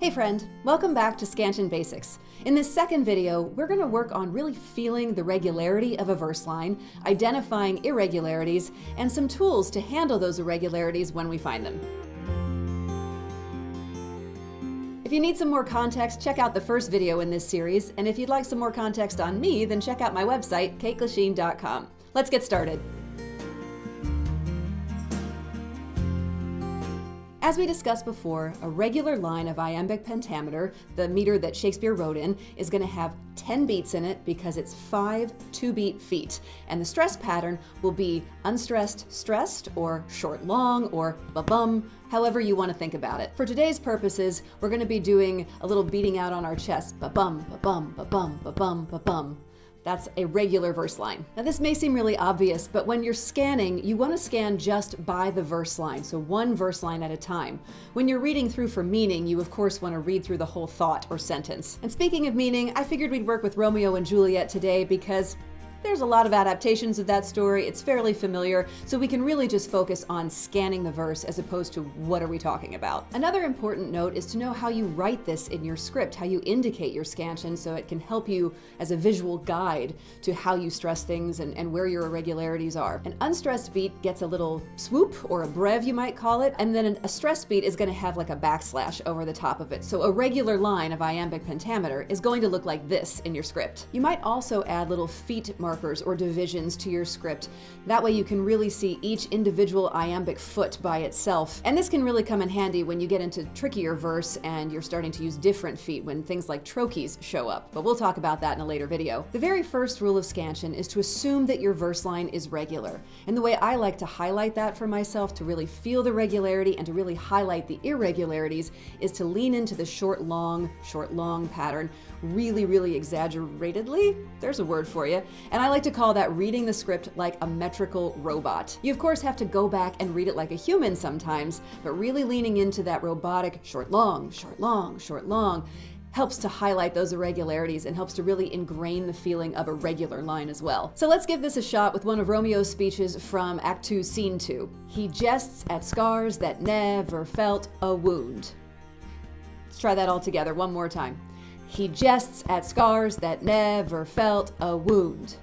Hey friend, welcome back to Scansion Basics. In this second video, we're going to work on really feeling the regularity of a verse line, identifying irregularities, and some tools to handle those irregularities when we find them. If you need some more context, check out the first video in this series, and if you'd like some more context on me, then check out my website, katelachine.com. Let's get started. As we discussed before, a regular line of iambic pentameter, the meter that Shakespeare wrote in, is going to have 10 beats in it because it's 5 two-beat feet. And the stress pattern will be unstressed, stressed, or short-long, or ba-bum, however you want to think about it. For today's purposes, we're going to be doing a little beating out on our chest, ba-bum, ba-bum, ba-bum, ba-bum, ba-bum. That's a regular verse line. Now this may seem really obvious, but when you're scanning, you want to scan just by the verse line, so one verse line at a time. When you're reading through for meaning, you of course want to read through the whole thought or sentence. And speaking of meaning, I figured we'd work with Romeo and Juliet today because there's a lot of adaptations of that story. It's fairly familiar, so we can really just focus on scanning the verse as opposed to what are we talking about. Another important note is to know how you write this in your script, how you indicate your scansion, so it can help you as a visual guide to how you stress things and where your irregularities are. An unstressed beat gets a little swoop, or a brev you might call it, and then a stressed beat is going to have like a backslash over the top of it. So a regular line of iambic pentameter is going to look like this in your script. You might also add little feet markers or divisions to your script. That way you can really see each individual iambic foot by itself. And this can really come in handy when you get into trickier verse and you're starting to use different feet when things like trochees show up. But we'll talk about that in a later video. The very first rule of scansion is to assume that your verse line is regular. And the way I like to highlight that for myself to really feel the regularity and to really highlight the irregularities is to lean into the short, long pattern really exaggeratedly. There's a word for you. And I like to call that reading the script like a metrical robot. You of course have to go back and read it like a human sometimes, but really leaning into that robotic short, long helps to highlight those irregularities and helps to really ingrain the feeling of a regular line as well. So let's give this a shot with one of Romeo's speeches from Act 2, Scene 2. He jests at scars that never felt a wound. Let's try that all together one more time. He jests at scars that never felt a wound.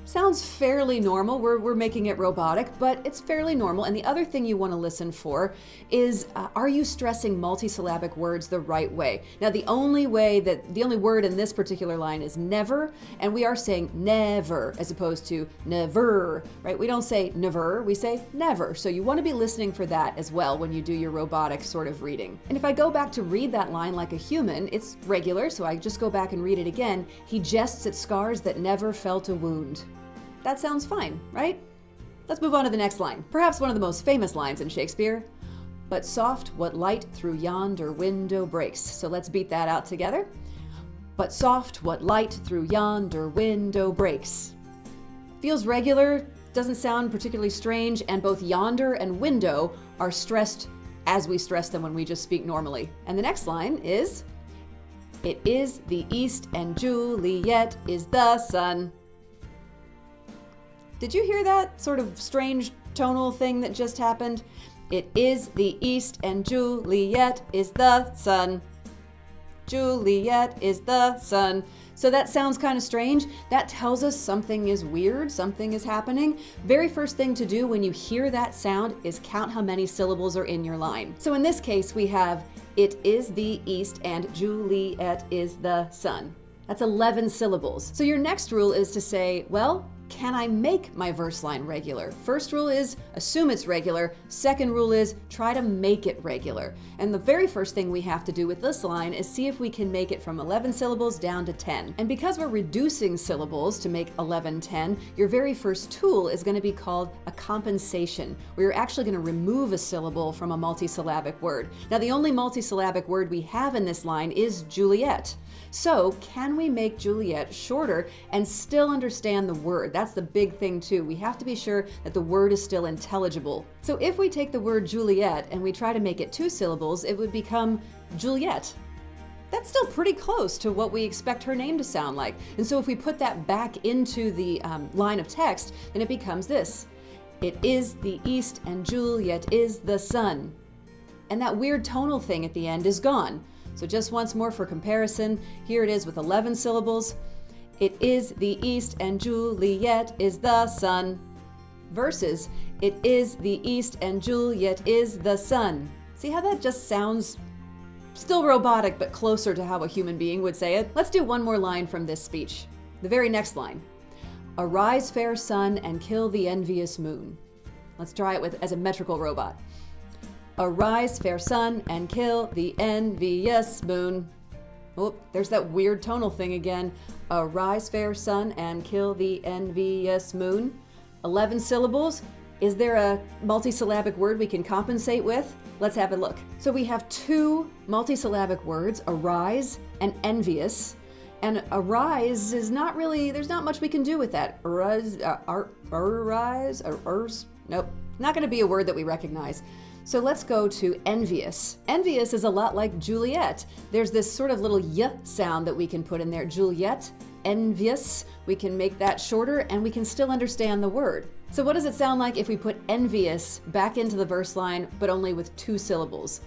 Sounds fairly normal. We're making it robotic, but it's fairly normal. And the other thing you want to listen for is, are you stressing multisyllabic words the right way? Now, the only word in this particular line is never, and we are saying never as opposed to never, right? We don't say never, we say never. So you want to be listening for that as well when you do your robotic sort of reading. And if I go back to read that line like a human, it's regular, so I just go back and read it again. He jests at scars that never felt a wound. That sounds fine, right? Let's move on to the next line. Perhaps one of the most famous lines in Shakespeare. But soft what light through yonder window breaks. So let's beat that out together. But soft what light through yonder window breaks. Feels regular, doesn't sound particularly strange, and both yonder and window are stressed as we stress them when we just speak normally. And the next line is, it is the east and Juliet is the sun. Did you hear that sort of strange tonal thing that just happened? It is the east and Juliet is the sun. Juliet is the sun. So that sounds kind of strange. That tells us something is weird, something is happening. Very first thing to do when you hear that sound is count how many syllables are in your line. So in this case, we have it is the east and Juliet is the sun. That's 11 syllables. So your next rule is to say, well, can I make my verse line regular? First rule is assume it's regular. Second rule is try to make it regular. And the very first thing we have to do with this line is see if we can make it from 11 syllables down to 10. And because we're reducing syllables to make 11, 10, your very first tool is going to be called a compensation, where you're actually going to remove a syllable from a multisyllabic word. Now, the only multisyllabic word we have in this line is Juliet. So can we make Juliet shorter and still understand the word? That's the big thing too. We have to be sure that the word is still intelligible. So if we take the word Juliet and we try to make it 2 syllables, it would become Juliet. That's still pretty close to what we expect her name to sound like. And so if we put that back into the line of text, then it becomes this. It is the east and Juliet is the sun. And that weird tonal thing at the end is gone. So just once more for comparison, here it is with 11 syllables. It is the east and Juliet is the sun. Versus, it is the east and Juliet is the sun. See how that just sounds still robotic, but closer to how a human being would say it? Let's do one more line from this speech. The very next line. Arise, fair sun, and kill the envious moon. Let's try it as a metrical robot. Arise, fair sun, and kill the envious moon. Oh, there's that weird tonal thing again. Arise, fair sun, and kill the envious moon. 11 syllables. Is there a multisyllabic word we can compensate with? Let's have a look. So we have two multisyllabic words, arise and envious. And arise is not really, there's not much we can do with that. Arise, nope, not going to be a word that we recognize. So let's go to envious. Envious is a lot like Juliet. There's this sort of little y sound that we can put in there. Juliet, envious. We can make that shorter and we can still understand the word. So what does it sound like if we put envious back into the verse line, but only with 2 syllables?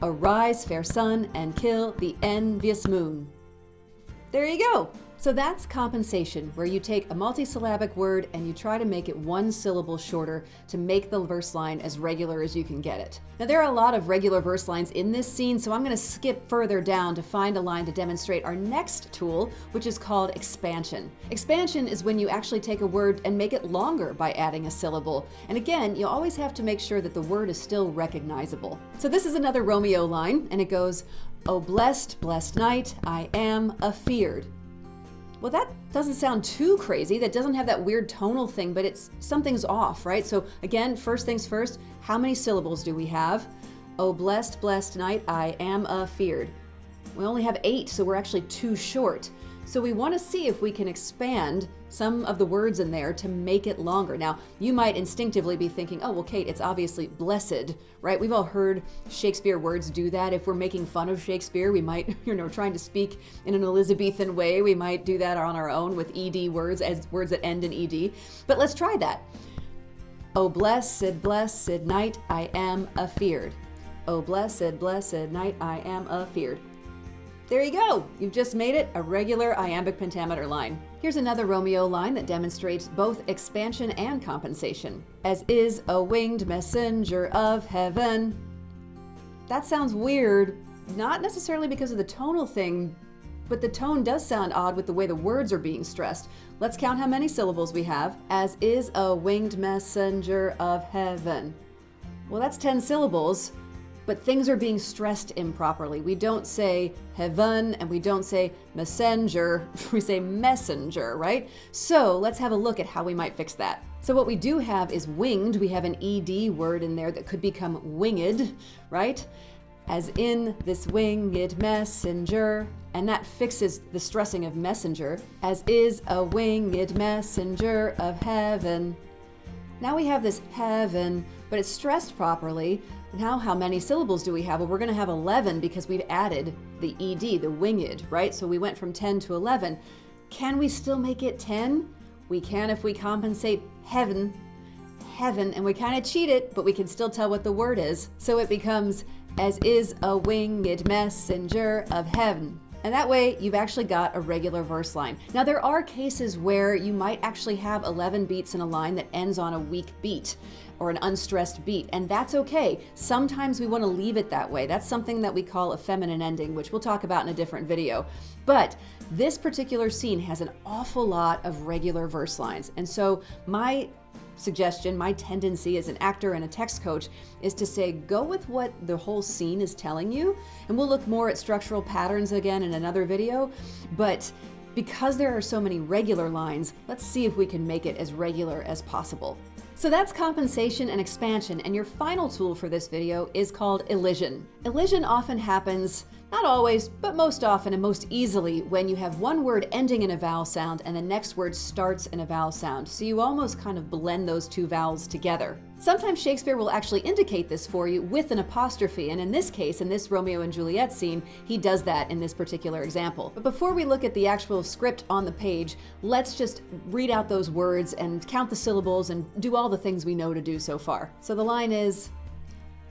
Arise, fair sun, and kill the envious moon. There you go. So that's compensation, where you take a multisyllabic word and you try to make it 1 syllable shorter to make the verse line as regular as you can get it. Now there are a lot of regular verse lines in this scene, so I'm going to skip further down to find a line to demonstrate our next tool, which is called expansion. Expansion is when you actually take a word and make it longer by adding a syllable. And again, you always have to make sure that the word is still recognizable. So this is another Romeo line, and it goes, "Oh blessed, blessed night, I am afeard." Well, that doesn't sound too crazy. That doesn't have that weird tonal thing, but something's off, right? So again, first things first, how many syllables do we have? Oh, blessed, blessed night, I am afeard. We only have 8, so we're actually too short. So we want to see if we can expand some of the words in there to make it longer. Now, you might instinctively be thinking, oh, well, Kate, it's obviously blessed, right? We've all heard Shakespeare words do that. If we're making fun of Shakespeare, we might, trying to speak in an Elizabethan way, we might do that on our own with ed words, as words that end in ed. But let's try that. Oh, blessed, blessed night, I am afeard. Oh, blessed, blessed night, I am afeard. There you go. You've just made it a regular iambic pentameter line. Here's another Romeo line that demonstrates both expansion and compensation. As is a winged messenger of heaven. That sounds weird, not necessarily because of the tonal thing, but the tone does sound odd with the way the words are being stressed. Let's count how many syllables we have. As is a winged messenger of heaven. Well, that's 10 syllables. But things are being stressed improperly. We don't say heaven and we don't say messenger, we say messenger, right? So let's have a look at how we might fix that. So what we do have is winged. We have an ed word in there that could become winged, right? As in this winged messenger, and that fixes the stressing of messenger. As is a winged messenger of heaven. Now we have this heaven, but it's stressed properly. Now how many syllables do we have? Well, we're going to have 11 because we've added the ed, the winged, right? So we went from 10 to 11. Can we still make it 10? We can if we compensate heaven, and we kind of cheat it, but we can still tell what the word is. So it becomes, as is a winged messenger of heaven. And that way, you've actually got a regular verse line. Now, there are cases where you might actually have 11 beats in a line that ends on a weak beat or an unstressed beat, and that's okay. Sometimes we want to leave it that way. That's something that we call a feminine ending, which we'll talk about in a different video. But this particular scene has an awful lot of regular verse lines. And so my suggestion, my tendency as an actor and a text coach is to say, go with what the whole scene is telling you. And we'll look more at structural patterns again in another video. But because there are so many regular lines, let's see if we can make it as regular as possible. So that's compensation and expansion, and your final tool for this video is called elision. Elision often happens, not always, but most often and most easily when you have one word ending in a vowel sound and the next word starts in a vowel sound. So you almost kind of blend those two vowels together. Sometimes Shakespeare will actually indicate this for you with an apostrophe, and in this case, in this Romeo and Juliet scene, he does that in this particular example. But before we look at the actual script on the page, let's just read out those words and count the syllables and do all the things we know to do so far. So the line is,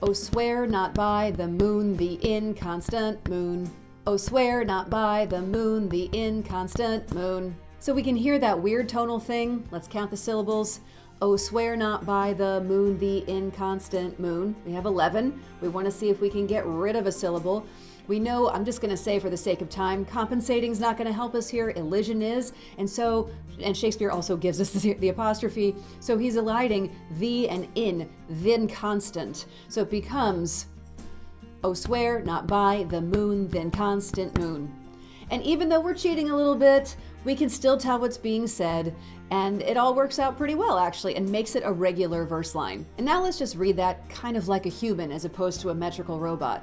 Oh, swear not by the moon, the inconstant moon. Oh, swear not by the moon, the inconstant moon. So we can hear that weird tonal thing. Let's count the syllables. Oh, swear not by the moon, the inconstant moon. We have 11. We want to see if we can get rid of a syllable. We know, I'm just going to say for the sake of time, compensating is not going to help us here. Elision is. And Shakespeare also gives us the apostrophe. So he's eliding the and in, then constant. So it becomes, oh, swear not by the moon, then constant moon. And even though we're cheating a little bit, we can still tell what's being said, and it all works out pretty well actually, and makes it a regular verse line. And now let's just read that kind of like a human as opposed to a metrical robot.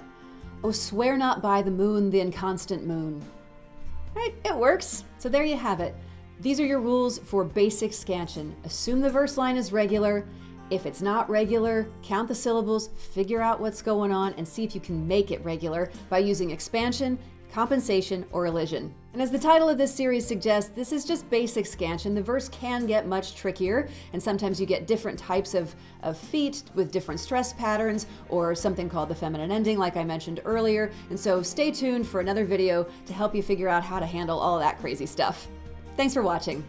Oh, swear not by the moon, the inconstant moon. Right, it works. So there you have it. These are your rules for basic scansion. Assume the verse line is regular. If it's not regular, count the syllables, figure out what's going on, and see if you can make it regular by using expansion, compensation, or elision. And as the title of this series suggests, this is just basic scansion. The verse can get much trickier, and sometimes you get different types of feet with different stress patterns, or something called the feminine ending, like I mentioned earlier. And so stay tuned for another video to help you figure out how to handle all that crazy stuff. Thanks for watching.